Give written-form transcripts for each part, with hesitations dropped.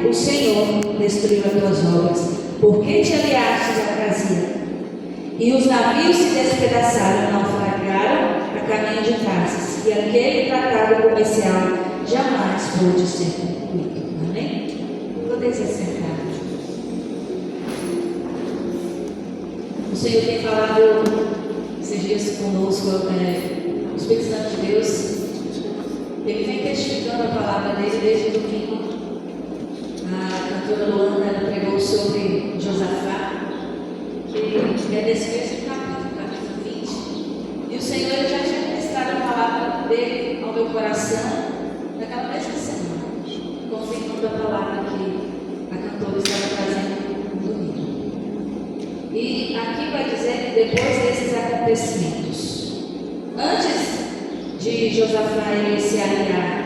o Senhor destruiu as tuas obras. Por que te aliastes à Casia? E os navios se despedaçaram, naufragaram a caminho de Tarsis, e aquele tratado comercial jamais pôde ser concluído. Amém? Podeis assentar. O Senhor tem falado esses dias conosco, o Espírito Santo de Deus. Ele vem testificando a palavra dele desde o domingo. A cantora Luana pregou sobre Josafá, que é desse mesmo capítulo 20. E o Senhor já tinha ministrado a palavra dele ao meu coração naquela mesma semana, confirmando a palavra que a cantora estava trazendo no domingo. E aqui vai dizer que depois desses acontecimentos, antes de Josafá ele se aliar,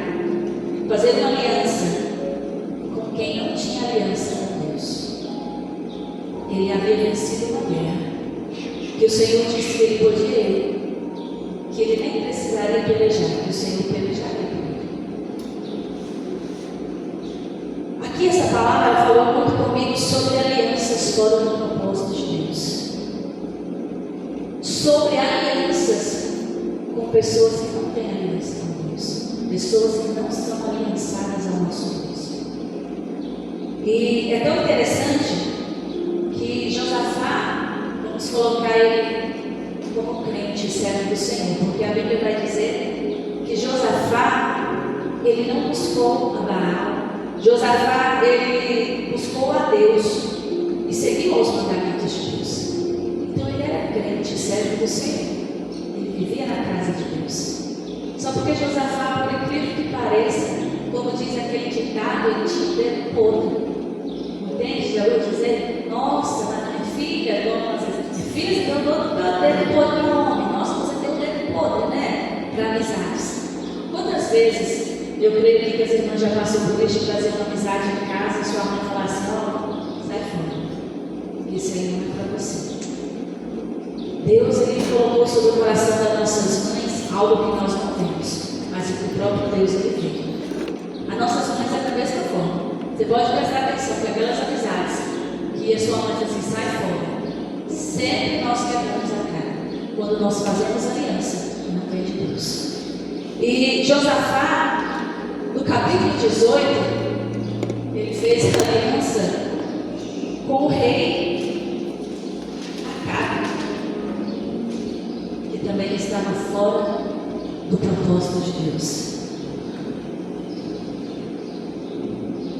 fazer uma aliança com quem não tinha aliança com Deus, ele havia vencido uma guerra, que o Senhor disse que ele podia ir, que ele nem precisaria pelejar, que o Senhor pelejaria por ele. Aqui essa palavra falou muito comigo sobre alianças fora do propósito de Deus, sobre alianças com pessoas que não têm aliança com Deus, pessoas que não são aliançadas ao nosso Deus. E é tão interessante que Josafá, vamos colocar ele como crente, servo do Senhor, porque a Bíblia vai dizer que Josafá, ele não buscou a Baal, Josafá, ele buscou a Deus e seguiu os mandamentos de Deus. Então ele era crente, servo do Senhor, ele vivia na casa de Deus. Só porque Josafá, por incrível que pareça, como diz aquele ditado, ele tinha um dedo podre. Entende? Já ouviu dizer, nossa, mas minha filha, filha, eu dou o dedo podre para o homem. Nossa, você tem um dedo podre, né? Para amizades. Quantas vezes eu creio que as irmãs já passou por isso de trazer uma amizade em casa e sua mãe falar assim, ó, sai fora. Isso aí não é para você. Deus, ele colocou sobre o coração das nossas mães algo que nós não temos, mas que o próprio Deus ele tem. As nossas mães é da mesma forma. Você pode prestar atenção que aquelas amizades que a sua mãe diz assim, sai fora, sempre nós quebramos a cara quando nós fazemos aliança e não vem de Deus. E Josafá, no capítulo 18, ele fez aliança com o rei Acabe, que também estava fora do propósito de Deus.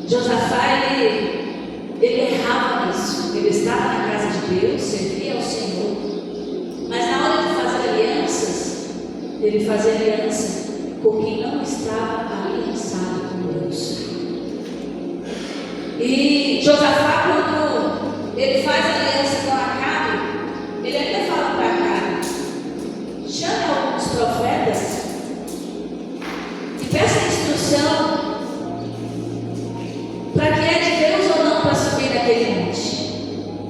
Josafá, ele errava nisso. Ele estava na casa de Deus, servia ao Senhor, mas na hora de fazer alianças, ele fazia aliança com quem não estava aliançado com Deus. E Josafá, quando ele faz aliança com Acabe, ele até fala para Acabe, chame alguns profetas e peça instrução para que é de Deus ou não para subir naquele monte,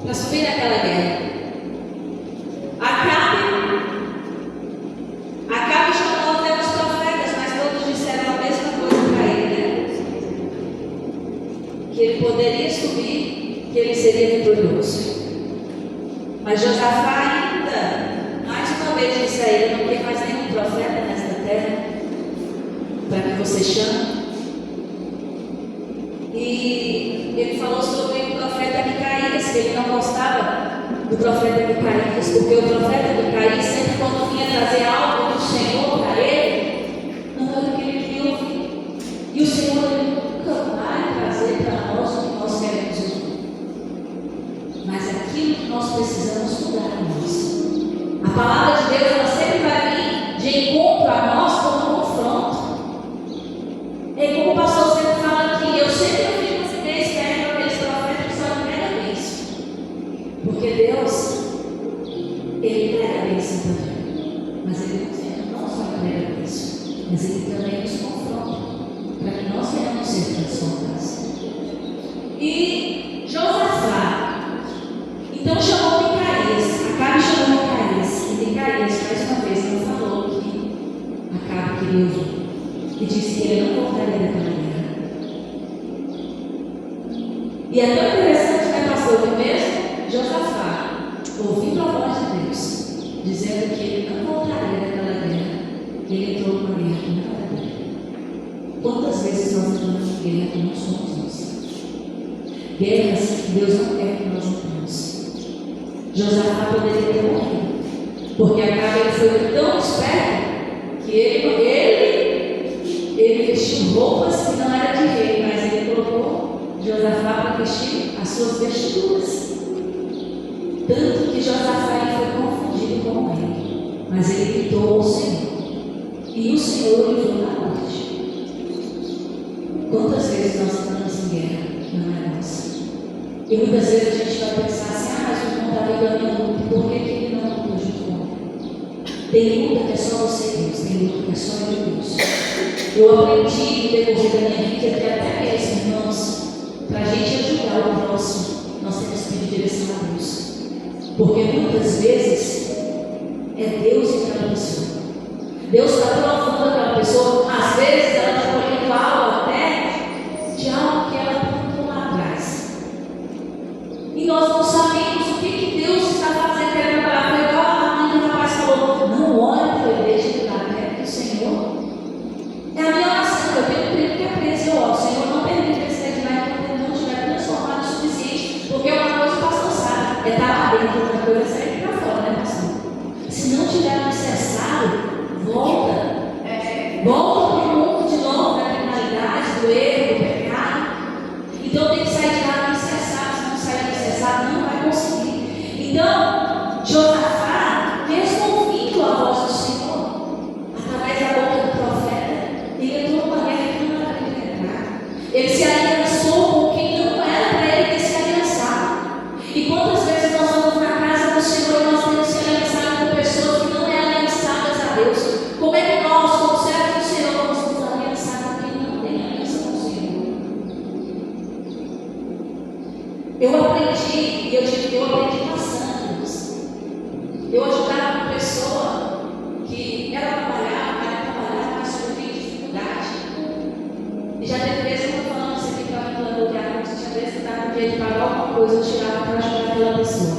para subir naquela guerra. Acabe chamou até os profetas, mas todos disseram a mesma coisa para ele, né? Que ele poderia subir, que ele seria vitorioso. Mas Josafá ainda, mais uma vez disse a ele, não tem mais nenhum profeta nesta terra para que você chame. E ele falou sobre o profeta Micaías, que ele não gostava do profeta Micaías, porque o profeta Micaías sempre quando vinha trazer algo do Senhor para ele, não era o que ele queria ouvir. E o Senhor nunca vai trazer para nós o que nós queremos ouvir, mas aquilo que nós precisamos mudar em nós. A palavra de Deus, ela sempre vai vir de encontro a nós como um confronto. E como o pastor sempre fala aqui, eu sempre fico assim, esperando aqueles profetas que só entregam isso. Porque Deus, ele entrega a bênção também. Mas ele não só entrega isso, mas ele também nos confronta para que nós venhamos ser transformados. E Josafá, então chamou Micaías, Acabe chamou Micaías, e Micaías mais uma vez não falou que Acabe queria ouvir. E disse que ele não voltaria daquela guerra. E é tão interessante, né, pastor, que mesmo Josafá, ouvindo a voz de Deus, dizendo que ele não voltaria daquela guerra, ele entrou numa guerra que não era dele. Quantas vezes nós entramos em guerra que não somos nós? Guerras que Deus não quer que nós entremos. Josafá poderia ter morrido, porque Acabe ele foi tão esperto que ele vestiu roupas que não eram de rei, mas ele colocou Josafá para vestir as suas vestiduras. Tanto que Josafá foi confundido com o rei, mas ele gritou ao Senhor, e o Senhor o livrou da morte. Quantas vezes nós estamos em guerra que não é nossa? E muitas vezes a gente vai pensar assim: mas o irmão está vendo a minha luta, por que ele não lutou junto comigo? Tem luta que é só você e Deus, tem luta que é só eu e Deus. Eu aprendi no decorrer da minha vida que até mesmo, irmãos, para a gente ajudar o próximo, nós temos que pedir direção a Deus. Porque muitas vezes é Deus em aquela pessoa. Deus está provando aquela pessoa. Às vezes ela está colhendo algo até de algo que ela plantou lá atrás. E nós não sabemos o que Deus está fazendo querendo trabalhar. Foi igual a mãe do rapaz falou: não olhe para a igreja que está perto do Senhor. É a minha oração. Eu tenho um tempo que é preso. Eu oro: Senhor, não permita esse decreto que não estiver transformado o suficiente. Porque uma coisa o pastor sabe, é estar lá dentro, outra coisa é sair para fora, né, pastor? Se não tiver necessário, volta para o mundo de novo, da criminalidade, do erro, do pecado. Então tem que sair de lá necessário. Se não sair necessário, não vai conseguir. Então, Josafá, mesmo ouvindo a voz do Senhor, através da boca do profeta, ele entrou numa guerra que não era para ele entrar. Ele se aliançou com quem não era para ele ter se aliançado. E quantas vezes nós vamos na casa do Senhor e nós temos se aliançado com pessoas que não é aliançadas a Deus? Como é que nós, como servos do Senhor, vamos nos aliançar com quem não tem aliança com o Senhor? Eu aprendi, e eu aprendi passando isso. Eu ajudava uma pessoa que ela trabalhava, mas sofria dificuldade. E já teve vezes que eu estou falando isso aqui para mim, pela bloqueada, mas tinha vezes que estava com jeito de pagar alguma coisa, eu tirava para ajudar aquela pessoa.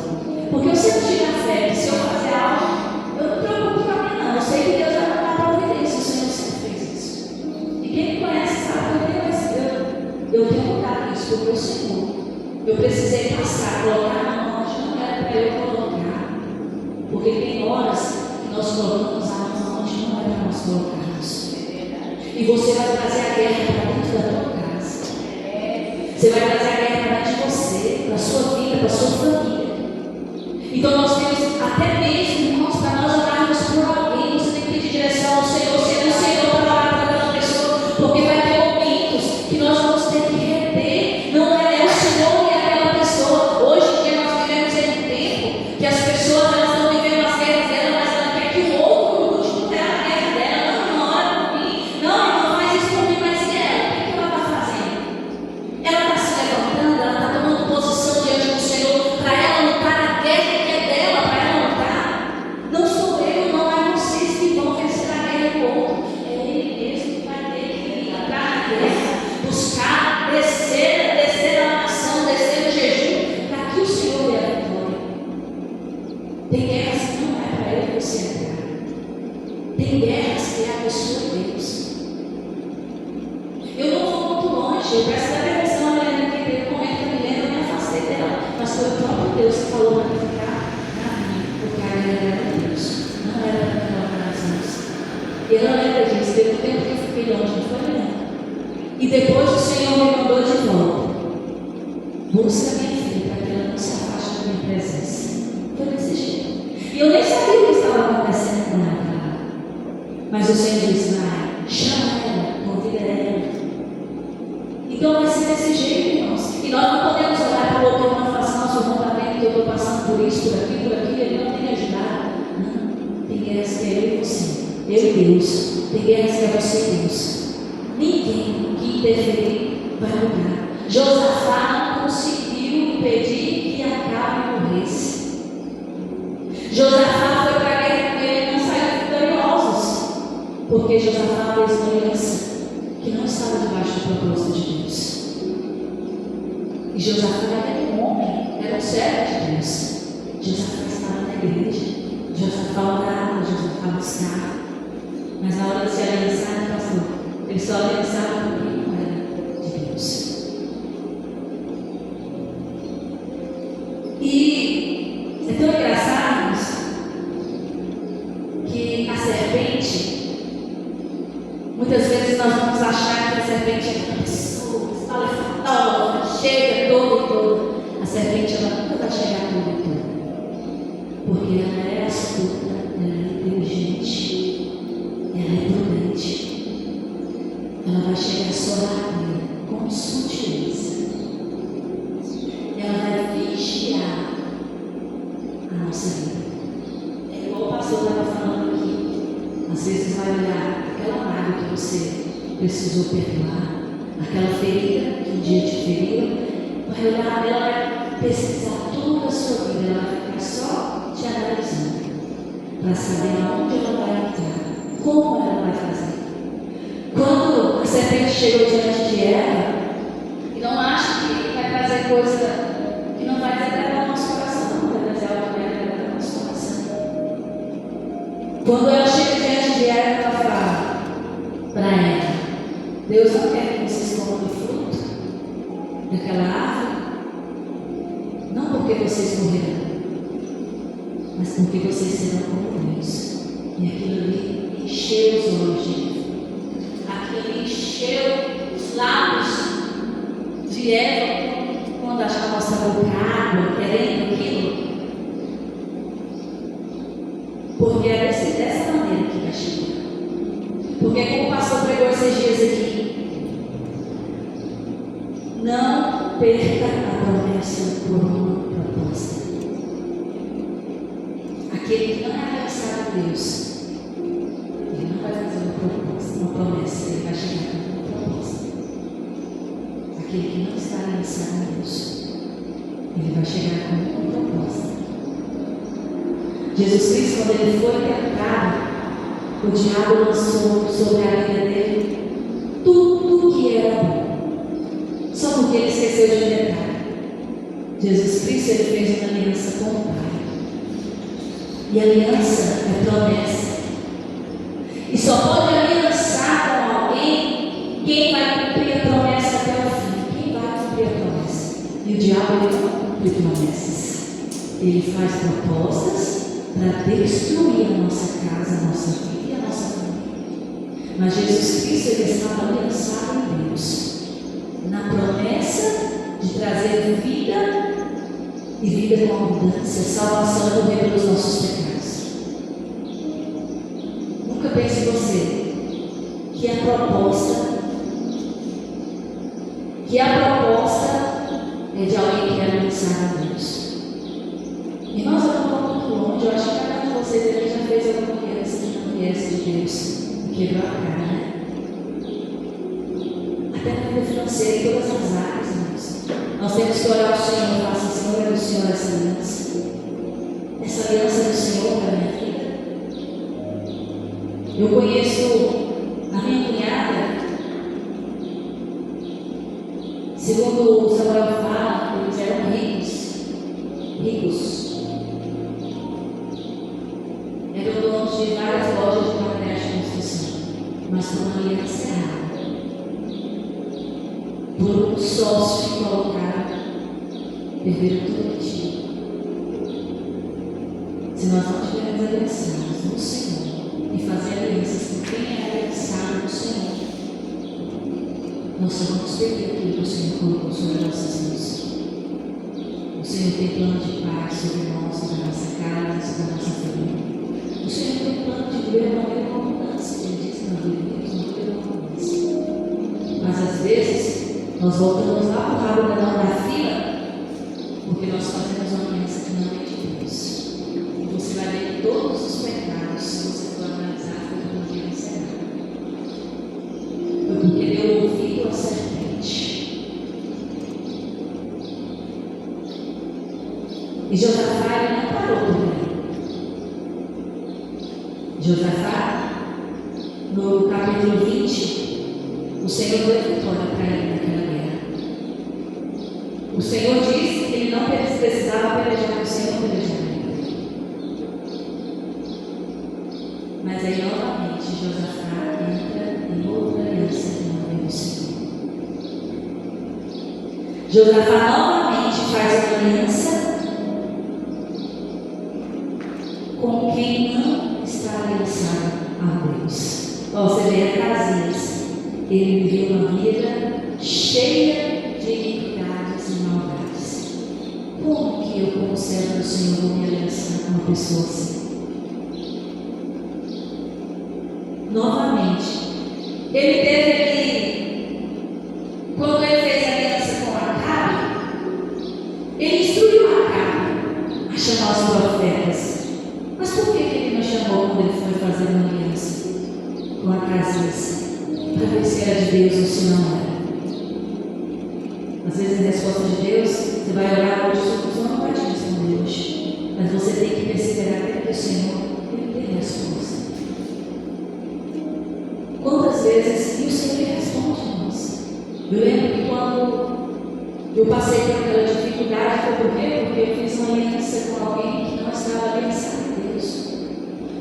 Porque eu sempre tive a fé que se eu fazer algo, eu não me preocupo com a mim, não. Eu sei que Deus vai mandar providência, o Senhor sempre fez isso. E quem me conhece sabe que eu tenho mudado isso, porque o Senhor. Eu precisei passar, colocar na mão onde não era para eu colocar. Porque tem horas que nós colocamos a mão onde não era para nós colocarmos. E você vai trazer a guerra para dentro da tua casa. Você vai trazer a guerra para dentro de você, para a sua vida, para a sua família. Então nós temos até mesmo, irmãos, para nós orarmos por alguém, você tem que pedir direção ao Senhor, ser o Senhor para orar para aquela pessoa, porque vai ter momentos que nós vamos ter que reter. Não é o Senhor e aquela pessoa. Hoje em dia nós vivemos em um tempo que as pessoas elas estão vivendo as guerras dela, mas ela quer que o outro lute por ela a guerra dela. Não ora por mim, não faz isso por mim, mas e ela? O que ela está fazendo? Ela está se levantando, ela está tomando posição diante do Senhor para ela lutar a guerra que é dela, para ela lutar. Não sou eu, não é vocês que vão vencer a guerra do outro. É ele mesmo que vai ter que ir atrás da guerra, buscar, descer a nação, descer o jejum, para que o Senhor dê a vitória. Tem guerras que não é para eu e você entrar. Tem guerras que é a pessoa de Deus. Eu não vou muito longe, eu peço a permissão a Helena que teve um momento que eu me lembro, eu me afastei dela, mas foi o próprio Deus que falou para mim ficar na minha, porque a Helena era Deus, não era para me colocar nas mãos. E ela lembra disso, teve um tempo que eu fiquei longe, não foi, Helena? E depois o Senhor me mandou de volta. Busca minha filha para que ela não se afaste da minha presença. Foi desse jeito. E eu nem sabia o que estava acontecendo com ela. Mas o Senhor disse: vai, chama ela, convida ela. Então vai ser desse jeito, irmãos. E nós não podemos olhar para o outro irmão e falar assim: nossa, o irmão está vendo que eu estou passando por isso, por aquilo, ele não tem me ajudado. Não, tem guerras que é eu e você, eu e Deus. Tem guerras que é você e Deus. Ninguém que interferir vai mudar. Josafá não conseguiu impedir que Acabe morresse. Josafá foi para a guerra com ele e não saiu vitoriosos, porque Josafá fez uma aliança que não estava debaixo do propósito de Deus. E E Josafá era um homem, era um servo de Deus. Josafá estava na igreja. Josafá orava, Josafá buscava. Mas na hora de se aliançar, pastor, ele só aliançava porque não era de Deus. E é tão engraçado que a serpente, muitas vezes nós vamos achar que a serpente é uma pessoa espalhafatosa, chega toda e toda. A serpente ela nunca vai chegar toda e toda, porque ela é astuta, ela é inteligente, ela é prudente. Ela vai chegar só rápida, com sutileza. Ela vai vigiar a nossa vida. É igual o pastor estava falando aqui. Às vezes vai olhar aquela mágoa que você precisou perdoar, aquela ferida que um dia te feriu, vai olhar, ela vai pesquisar toda a sua vida, ela vai ficar só te analisando, para saber aonde ela vai entrar, como ela vai fazer. Quando a serpente chegou diante de Eva, e não acha que vai trazer coisa que não vai agradar o nosso coração, não vai trazer algo que vai agradar o nosso coração. Quando ela chega diante de Eva, ela fala para ela: Deus não quer que vocês comam do fruto daquela árvore, não porque vocês morrerão, mas porque vocês serão como Deus. E aquilo ali encheu os olhos de Eva. Aquilo ali encheu os lábios de Eva. Quando achar a nossa boca água, querendo aquilo, porque é dessa maneira que vai chegar. Porque como o pastor pregou esses dias aqui, não perca a promessa por uma proposta. Aquele que não é aliançado a Deus, ele não vai fazer uma proposta, uma promessa, ele vai chegar com uma proposta. Aquele que não está aliançado a Deus, ele vai chegar com uma proposta. Jesus Cristo, quando ele foi tentado, o diabo lançou sobre a vida dele tudo que era bom, só porque ele esqueceu de um detalhe. Jesus Cristo, ele fez uma aliança com o Pai. E aliança é promessa. E só pode aliançar com alguém quem vai cumprir a promessa até o fim. Quem vai cumprir a promessa? E o diabo, ele não cumpre promessas. Ele faz propostas para destruir a nossa casa, a nossa vida e a nossa família. Mas Jesus Cristo, ele estava aliançado em Deus, na promessa de trazer vida e vida com abundância, salvação e morrer pelos nossos pecados. Nunca pense você que a proposta é de alguém que é aliançado a Deus. Irmãos, eu não estou muito longe. Eu acho que cada um de vocês aqui já fez alguma criança que não conhece de Deus, quebrou a cara, né? Até na vida financeira, em todas as áreas, irmãos. Nós temos que orar ao Senhor e falar assim: Senhor, é do Senhor essa aliança. Essa aliança é do Senhor para a minha vida. Eu conheço a minha cunhada, segundo o Samuel fala, eles eram ricos. Eram donos de várias lojas de materiais de construção, mas por uma aliança errada, por um sócio que colocaram, perderam tudo que tinha. Se nós não estivermos aliançados no Senhor e fazer alianças com quem é aliançado no Senhor, nós só vamos perder aquilo que o Senhor colocou sobre nossas mãos. O Senhor tem plano de paz sobre nós, sobre a nossa casa, sobre a nossa família. O Senhor tem plano de viver uma vida com abundância. Ele diz na Bíblia que uma vida com abundância. Mas às vezes nós voltamos lá para o rabo da fila, porque nós fazemos uma aliança que não é de Deus. E você vai ver que todos os pecados, se você for analisar, foi porque ele encerrado. Foi porque deu ouvido à serpente. E Josafá, ele não parou por aí. Josafá, no capítulo 20, o Senhor deu vitória para ele naquela guerra. O Senhor disse que ele não precisava pelejar, o Senhor pelejaria. Mas aí novamente Josafá entra em outra aliança que não é do Senhor. Josafá novamente faz uma aliança com quem não está aliançado a Deus. Você vê Acasias, ele viveu uma vida cheia de iniquidades e maldades. Como que eu, como servo do Senhor, vou me aliançar com uma pessoa assim? Novamente, ele teve ali, quando ele fez aliança com Acabe, ele instruiu Acabe a chamar os profetas. Mas por que ele não chamou quando ele foi fazer uma aliança com Acasias? Para ver se era de Deus ou se não era. Às vezes a resposta de Deus, você vai orar hoje, o Senhor não vai te responder hoje. Mas você tem que perseverar até que o Senhor ele dê resposta. Quantas vezes, e o Senhor responde a nós. Eu lembro que quando eu passei por aquela dificuldade, foi por quê? Porque eu fiz uma aliança com alguém que não estava aliançado a Deus.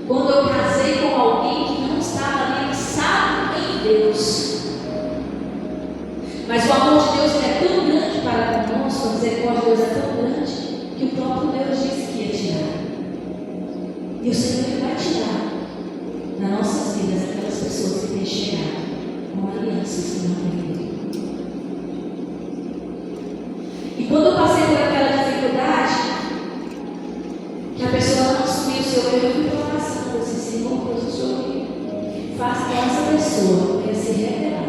Quando eu casei com alguém que não estava aliançado em Deus. Mas o amor de Deus é tão grande para conosco, a misericórdia de Deus é tão grande, que o próprio Deus disse que ia tirar. E o Senhor ele vai tirar nas nossas vidas aquelas pessoas que têm chegado com alianças que não têm. E quando eu passei por aquela dificuldade, que a pessoa não assumiu o seu erro, eu fui para a oração, eu disse, Senhor, Deus, o Senhor faz que essa pessoa venha se revelar,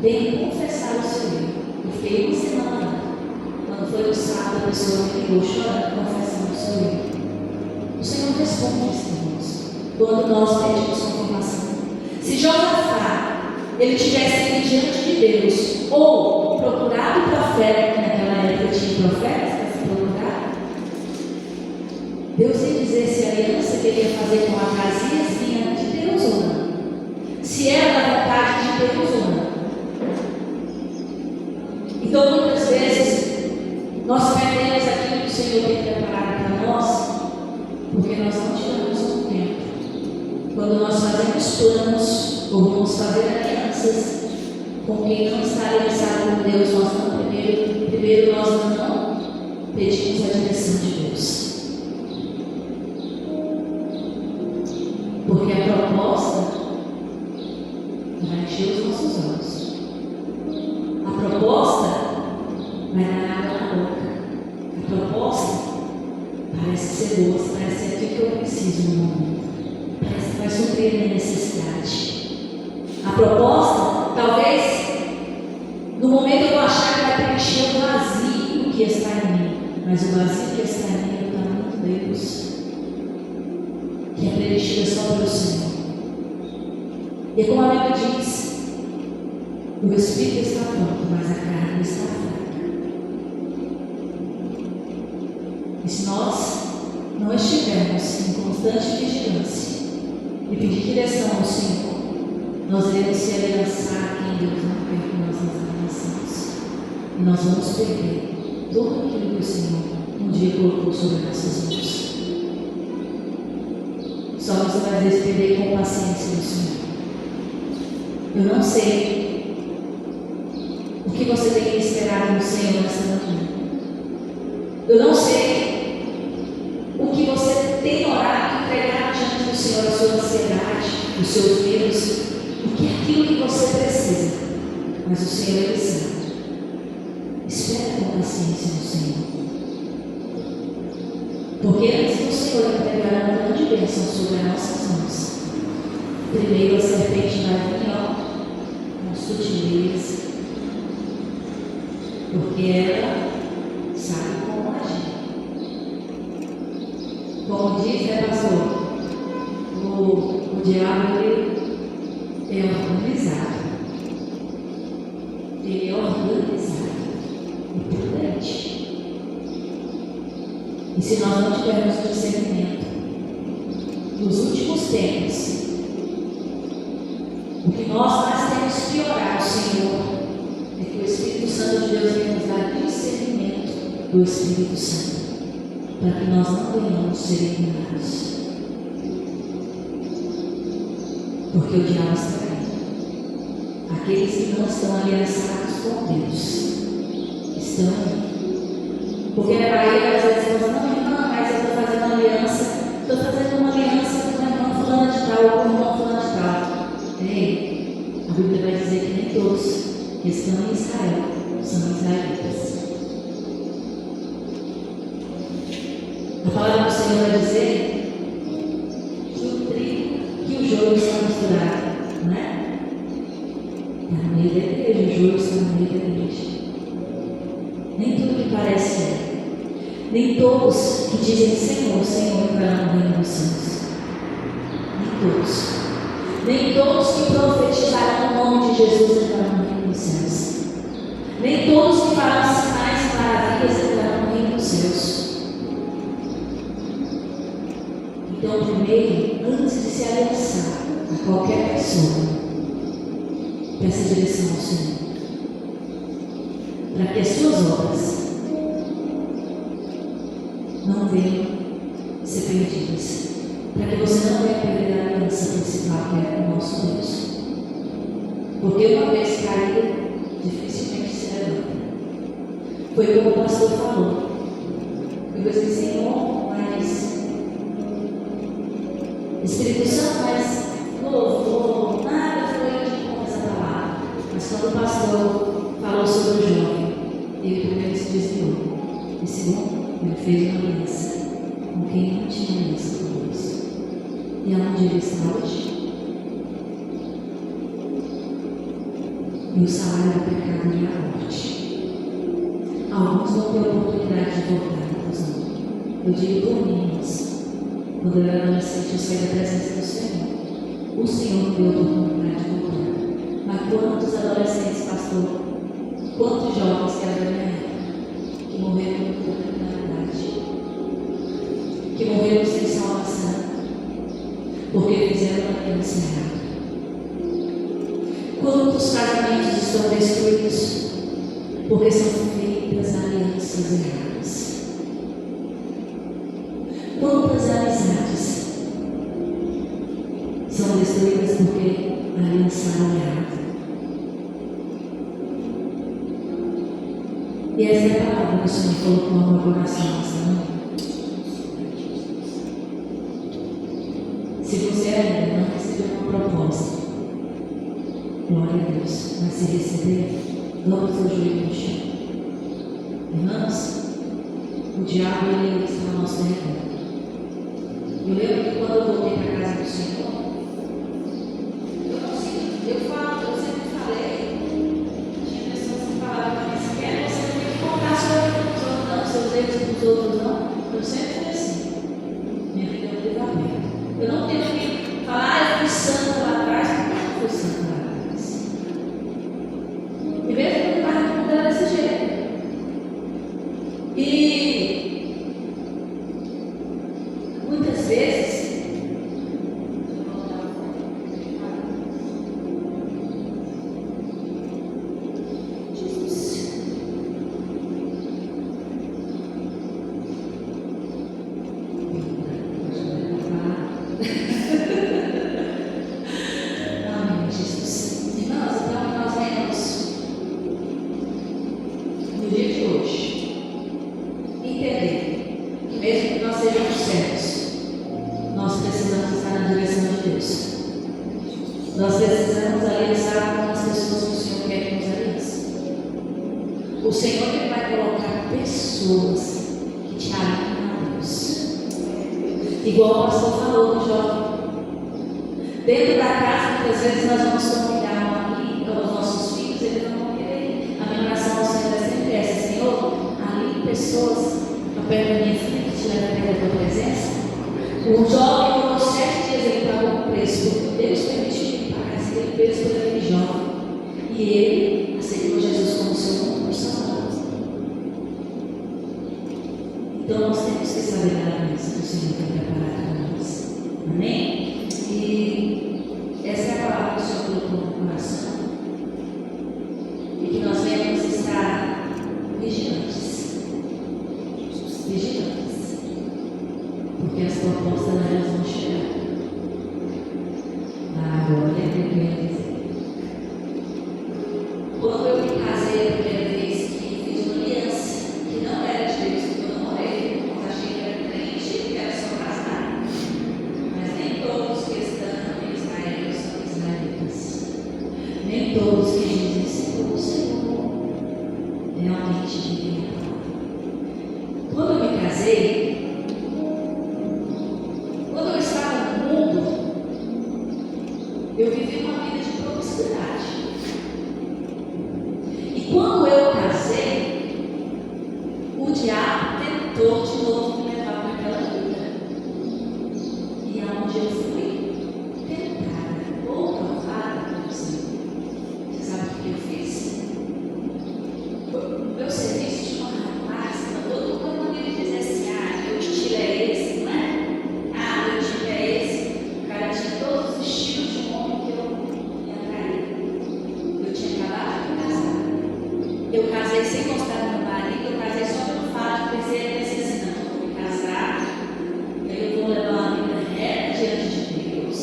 venha confessar o seu erro. Eu fiquei uma semana, quando foi no sábado, a pessoa me ligou chorando, confessando o seu erro. O Senhor responde isso, irmãos, quando nós pedimos confirmação. Se Josafá ele tivesse ido diante de Deus, ou procurado o profeta, naquela época tinha profetas para se procurar, Deus ia dizer se a aliança que ele ia fazer com Acasias vinha de Deus ou não, se era da vontade de Deus ou não. Então, muitas vezes, nós perdemos aquilo que o Senhor tem preparado para nós, porque nós não tiramos o tempo. Quando nós fazemos planos, ou vamos fazer alianças com quem não está aliançado com Deus, nós não, primeiro nós não pedimos a direção de Deus. Porque a proposta vai encher os nossos olhos. A proposta vai dar água na boca. A proposta parece ser boa, parece ser aquilo que eu preciso no momento. Parece que vai suprir a minha necessidade. A proposta, talvez, no momento eu vou achar que vai preencher o vazio que está em mim. Mas o vazio que está em mim é o tamanho de Deus, que é preenchido só pelo Senhor. E como a Bíblia diz, o Espírito está pronto, mas a carne está fraca. E se nós não estivermos em constante vigilância e pedir direção ao Senhor, nós iremos se aliançar a quem Deus não quer que nós nos aliançamos. E nós vamos perder tudo aquilo que o Senhor um dia colocou sobre nossas mãos. Só você vai perder com paciência do Senhor. Eu não sei o que você tem esperado no Senhor nessa manhã. Eu não sei o que você tem orado e entregado diante do Senhor, a sua ansiedade, os seus medos, o que é aquilo que você precisa. Mas o Senhor ele sabe. Espera com paciência no Senhor. Porque antes do Senhor entregar uma grande bênção sobre as nossas mãos, primeiro a serpente vai vir com sutileza, porque ela sabe como agir. Como diz, pastor? O diabo ele é organizado. Ele é organizado e prudente. E se nós não tivermos discernimento, nos últimos tempos, o que nós mais temos que orar, Espírito Santo de Deus vem nos dar discernimento do Espírito Santo, para que nós não venhamos ser enganados. Porque o diabo está aí. Aqueles que não estão aliançados com Deus estão aí. Porque na Bahia, às vezes, nós não, irmã, mas eu estou fazendo uma aliança com a irmã fulana de tal, ou com o irmão fulano de tal. Ei, a Bíblia vai dizer que nem todos que estão em Israel são israelitas. A palavra do Senhor vai dizer que o trigo e o joio estão misturados, não é? Está no meio da igreja, o joio está no meio da igreja. Nem tudo que parece é. Nem todos que dizem Senhor, Senhor, entrarão no reino dos céus. Nem todos. Nem todos que profetizarão o nome de Jesus entrarão no reino dos céus. Nem todos que farão sinais e maravilhas entrarão no reino dos céus. Então, primeiro, antes de se aliançar a qualquer pessoa, peça direção ao Senhor, para que as suas obras não venham ser perdidas, para que você não venha perder a aliança principal, que é o nosso Deus. Porque uma vez caído, dificilmente se levanta. Foi como o pastor falou. Eu disse, Senhor, mas Espírito Santo, mas louvor, nada foi com essa palavra. Mas quando o pastor falou sobre o jovem, ele primeiro se desviou. E segundo, ele fez uma aliança com quem não tinha aliança com Deus. E aonde ele está hoje? E o salário do pecado é a morte. Alguns vão ter a oportunidade de voltar, outros não. Eu digo por mim, quando eu era adolescente, eu saí da presença do Senhor. O Senhor me deu a oportunidade de voltar. Mas quantos adolescentes, pastor? Quantos jovens que eram da minha época, que morreram por criminalidade, que morreram sem salvação, porque fizeram uma aliança errada? Quantos casamentos estão destruídos porque são feitas alianças erradas? Quantas amizades são destruídas porque aliançaram errado? E essa é a palavra que o Senhor colocou no meu coração essa noite. Se você ainda não recebeu uma proposta, glória a Deus, mas se receber, dobra o seu joelho no chão. Irmãos, o diabo ele está ao nosso redor. Eu lembro que quando eu voltei para a casa do Senhor, eu sempre falei, tinha pessoas que falavam para mim, se quer, você não tem que contar seus erros para os outros, não. Eu sempre fui assim. Minha vida é um livro aberto. Eu não tenho que falar, eu fui santo lá atrás, porque eu não fui santo lá atrás. E mesmo que eu estava mudando desse jeito. E muitas vezes amém, Jesus. Irmãos, então nós vemos no dia de hoje entender que mesmo que nós sejamos certos, nós precisamos estar na direção de Deus. Nós precisamos aliançar com as pessoas que o Senhor quer que nos aliance. O Senhor ele vai colocar pessoas que te alinham a Deus. Igual o pastor falou do jovem. Dentro da casa, muitas vezes nós vamos convidar aqui os nossos filhos, eles não vão querer. A minha oração ao Senhor é sempre essa: Senhor, alinhe pessoas para perto da minha filha que te leva perto da tua presença. O jovem por 7 dias ele pagou um preço, porque Deus permitiu que ele pagasse aquele preço por aquele jovem. E ele aceitou Jesus como seu único salvador. Então nós temos que saber da aliança que o Senhor tem preparado para nós. Amém? E essa é a palavra que o Senhor colocou no coração. E que nós venhamos estar propostas elas vão chegar. Agora, olha o que eu ia dizer. Quando eu me casei a primeira vez, que fiz uma aliança, que não era de Deus, que eu namorei, eu achei que era crente, que era só casar. Mas nem todos que estão em Israel são israelitas. Nem todos que dizem Senhor, Senhor, realmente vivem a palavra. Quando eu me casei, quando eu estava no mundo, eu vivi uma vida de promiscuidade. E quando eu casei, o diabo tentou de novo me levar para aquela vida. E aonde eu fui tentada ou provada pelo Senhor. Você sabe o que eu fiz? O meu serviço de uma rapaz, todo mundo me dizer assim: ah, meu estilo é esse, não é? Ah, meu tipo é esse. O cara tinha todos os estilos de um homem que eu me atraía. Eu tinha acabado de casar. Eu casei sem gostar do meu marido, eu casei só pelo fato de pensei assim: não, eu vou me casar, eu vou levar uma vida reta diante de Deus,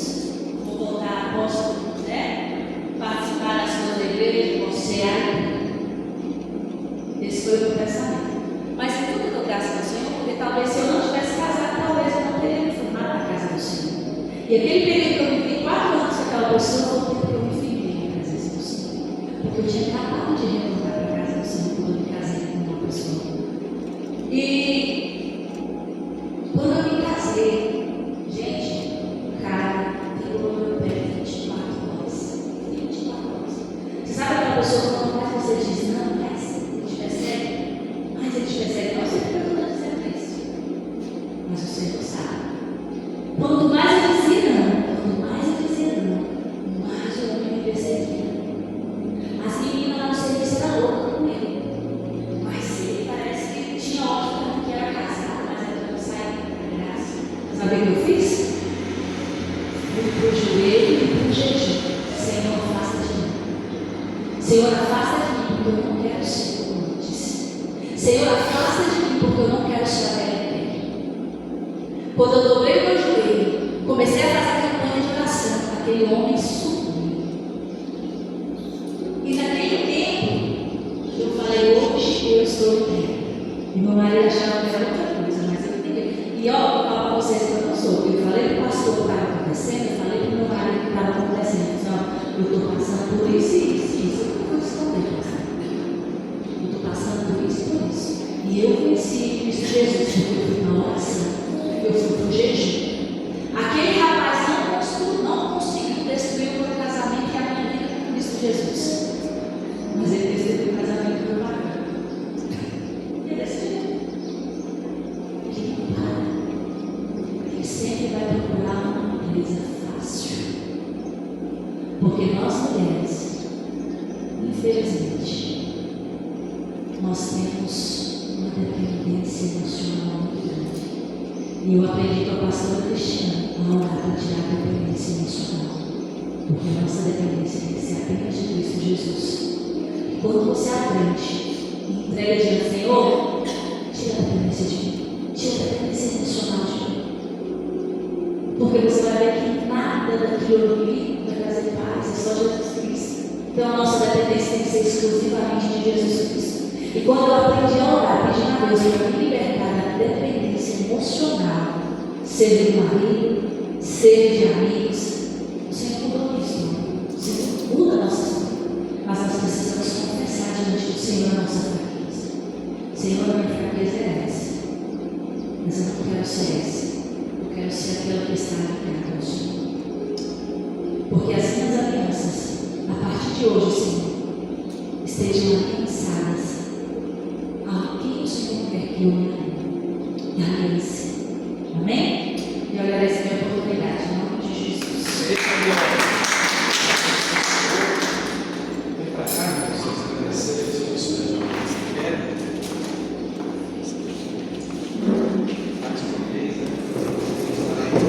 vou voltar apóstolo, né? Participar das suas igrejas, vou ser aí. Esse foi o meu pensamento. Mas em tudo que eu graças ao Senhor, porque talvez se eu não tivesse casado, talvez eu não teria me formado na casa do Senhor. E aquele período que eu vivi 4 anos com aquela pessoa, foi o tempo que eu me firmei na presença do Senhor. Porque eu tinha acabado de retornar para a casa do Senhor quando eu me casei com uma pessoa. E quando eu me casei, gente, o cara pegou no meu pé 24 horas. 24 horas. Você sabe aquela pessoa que quanto mais você diz, não, mas ele te persegue? Mas ele te persegue. Não sei porque eu estou dizendo isso. Mas o Senhor sabe. Quanto mais eu dizia não, mais o homem me perseguia. As meninas lá no serviço eram loucas com ele. Mas ele parece que tinha ódio que era casado, mas ainda não saiu da graça. Sabe o que eu fiz? Fui para o joelho e para o jejum. Senhor, afasta de mim. Senhor, afasta de mim, porque eu não quero ser como antes. Senhor, afasta de mim, porque eu não quero ser a velha pele. Quando eu dobrei o meu joelho, comecei a fazer a campanha de oração, aquele homem sumiu. E naquele tempo, eu falei: hoje eu estou em pé. E meu marido achava que era outra coisa, mas eu entendi. E ó, eu falo para vocês que eu não sou. Eu falei para o pastor que estava acontecendo, eu falei para o meu marido que estava acontecendo. Eu estou passando por isso e isso, e isso. Eu não vou esconder, pastor. Eu estou passando por isso e por isso. E eu venci Cristo Jesus, porque eu fui na oração, eu fui para o jejum. Aquele rapaz não conseguiu destruir o meu casamento e a minha vida com Cristo Jesus. Mas ele destruiu o casamento do meu marido. Ele destruiu. Ele não para. Ele sempre vai procurar uma empresa fácil. Porque nós mulheres, infelizmente, nós temos uma dependência emocional muito grande. E eu aprendi com a pastora Cristiana a orar para tirar a dependência emocional. Porque a nossa dependência tem que ser apenas de Cristo Jesus. E quando você aprende e entrega diante do Senhor, tira a dependência de mim. Tira a dependência emocional de mim. Porque você vai ver que nada daquilo ali vai trazer paz, é só Jesus Cristo. Então a nossa dependência tem que ser exclusivamente de Jesus Cristo. E quando eu aprendi a orar, pedindo a Deus para me libertar da dependência emocional, seja do marido, seja de amigos, o Senhor mudou isso. O Senhor muda a nossa história. Mas nós precisamos confessar diante do Senhor a nossa fraqueza. Senhor, a minha fraqueza é essa. Mas eu não quero ser essa. Eu quero ser aquela que está ligada ao Senhor. Porque as minhas alianças, a partir de hoje, Senhor, estejam aliançadas a quem o Senhor quer que eu me alinhe. E aliança. Amém? E eu agradeço a minha oportunidade, em nome de Jesus. Vem para cá, vocês agradecerem as pessoas que querem. Mais uma vez, essa manhã,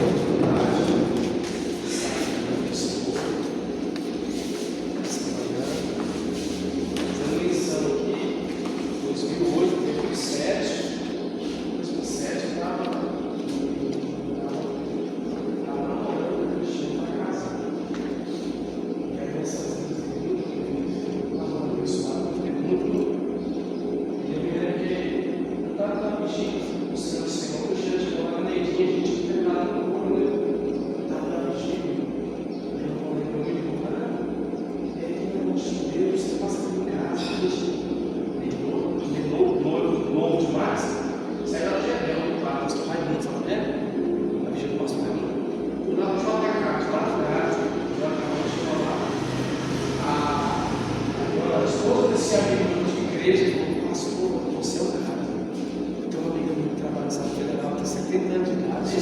igreja e falou, pastor, você é o cara. Tem uma amiga minha que trabalha na Sala Federal, tem 70 anos de idade.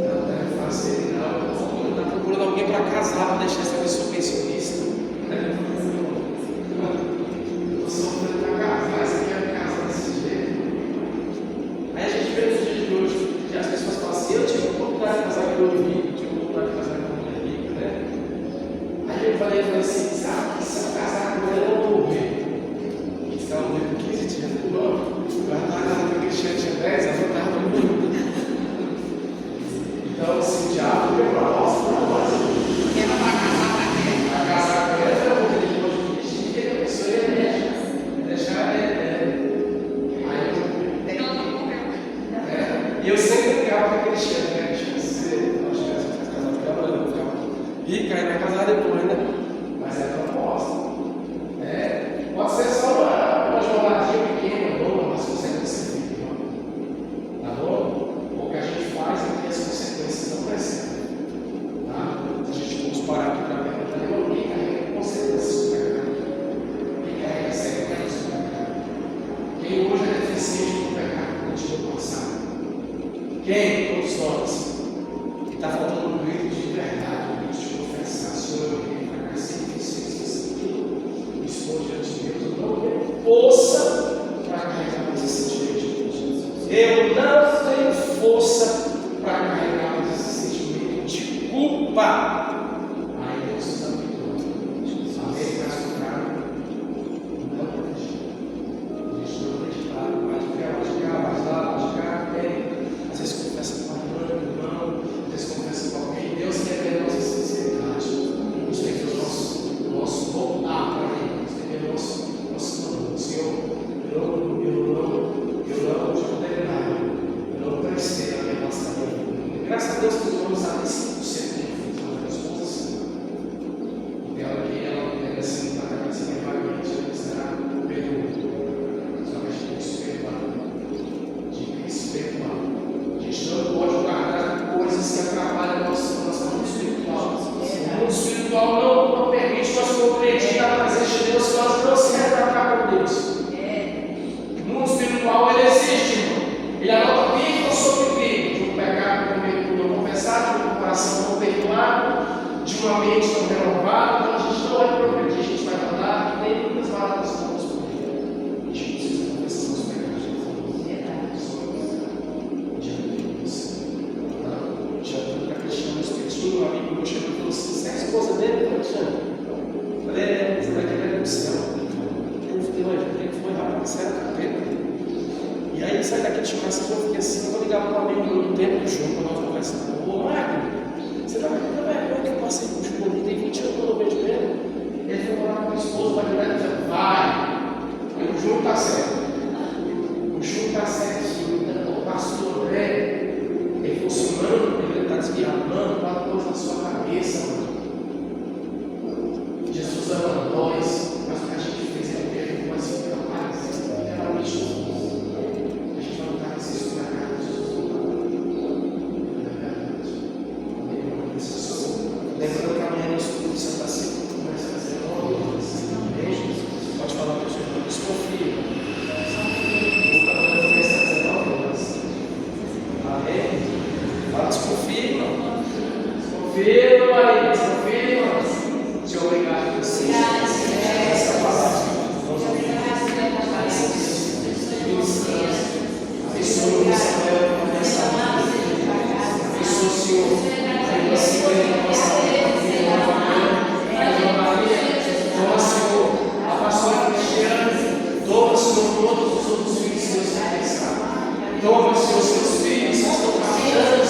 Ela deve fazer, ela está procurando alguém para casar, para deixar essa pessoa pensionista. Eu sou para casar, você quer casar desse jeito? Aí a gente vê nos dias de hoje, que as pessoas falam assim, eu tive a oportunidade de casar com o meu rico, tive a oportunidade de casar com a minha rica, né? Aí eu falei assim, sabe que se eu casar com ela, eu vou morrer. Se ela morrer com 15 dias, eu não. Eu estava com a Cristiane, tinha 10, ela estava muito. Então, assim, o diabo veio para nós, ela vai casar com ele. Vai casar com ela, eu vou morrer depois de Cristo, e a pessoa ia deixar e eu sempre ficava com aquele cheiro, né? Acho que você vai casar com ela, eu ficava rica, aí vai casar depois, né? Mas é proposta. Pode ser só uma jornadinha pequena, boa, mas consegue ser feita. Tá bom? O que a gente faz é que as consequências não percebem. Tá? Se a gente vamos parar aqui para ver, ninguém carrega consequências do pecado. Quem carrega sequências do pecado? Quem hoje é deficiente do pecado continua passado. Quem? Todos nós. Que está faltando um grito de verdade, um grito de confessar. Senhor, eu venho para cá sem deficiência, me expor diante de Deus. Eu não tenho força para carregar mais esse sentimento de Jesus. Eu não tenho força para carregar mais esse sentimento de culpa. Aí Deus está me perdoando. Amém? Caso contrário, não acredito. A gente não acredita. Vai lá, às vezes confessa com a irmã, às vezes confessa com alguém. Deus quer ver a nossa sinceridade. Deus quer ver o nosso voltar para Ele. Deus quer ver o nosso Senhor. Eu não te condenado. Eu não prestei a minha nossa vida. Graças a Deus que nós vamos abrir 5% de fruto na resposta. Porque ela pega assim, para a cabeça que é variante, ela será perdoada. Só que a gente tem que se perdoar. A gente não pode guardar coisas que atrapalham a nossa mundo espiritual. O mundo espiritual não permite nós compreender a presença de Deus se nós não se retratar com Deus. O mundo espiritual ele existe, irmão. Ele anota vírgula sobre vírgula de um pecado não confessado, de um coração não perdoado, de uma mente não renovada. Então a gente não vai progredir, a gente vai andar nem muitas baratas com Deus por dia. A gente precisa confessar os pecados de Deus. Um amigo meu chegou e falou assim: você é a esposa dele? Eu falei, você vai querer ir pro céu. Eu falei, olha, o que foi, rapaz? Você era capeta? E aí, sai daquele churrasco, eu fiquei assim, eu vou ligar para um amigo meu do tempo do jogo, para nós conversar. Ô, Marco, você vai ver a vergonha que eu passei com o João ali, tem 20 anos que eu não vejo ele. Ele foi morar com a esposa, vai virar e dizer, vai. E o João está certo. O João está certinho. O pastor André, ele funcionando, ele está desviando, mano, bota coisa na sua cabeça, mano. Jesus ama nós, mas o que a gente fez é perder, mas fica mais, literalmente, a gente vai lutar com isso na cara de Jesus. Lembrando que amanhã no Espírito Santo assim, começa a fazer pode falar para o Senhor, desconfia. Amém? Fala, desconfia, irmão. Desconfia, meu marido. Desconfia, irmão. Senhor, obrigado por vocês. Essa palavra. Abençoe o Israel com essa vida. Abençoe o Senhor. Abençoe o Senhor na nossa família, na família. Toma, Senhor, a pastora Cristiane. Toma, Senhor, todos os outros filhos seus que pensaram. Toma, Senhor, seus filhos que estão caminhando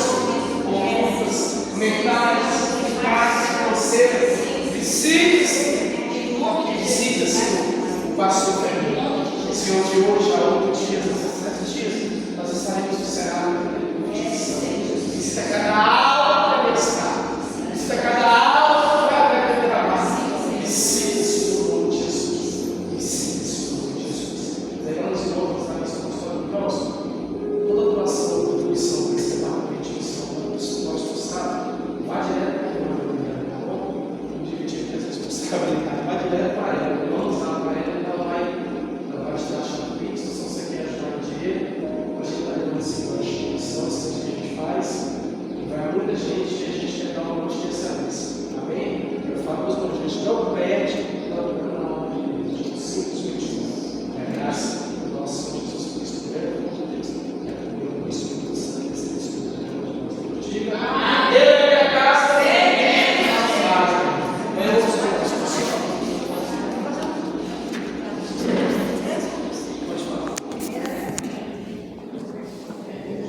com contas mentais, fiscais, financeiras. Visita, Senhor, o pastor Fernando. Senhor, de hoje a 8 dias, a 7 dias, nós estaremos no Ceará. Visita cada alma que está. Visita cada alma que vai ter trabalho. Visita, Senhor, no nome de Jesus. Visita, Senhor, no nome de Jesus. Lembramos de novo, está nessa pastora próximo. Toda doação, contribuição, receba a petição, nós gostamos, vá direto para a irmã, tá bom? Vamos dividir aqui as responsabilidades, vá direto para ela.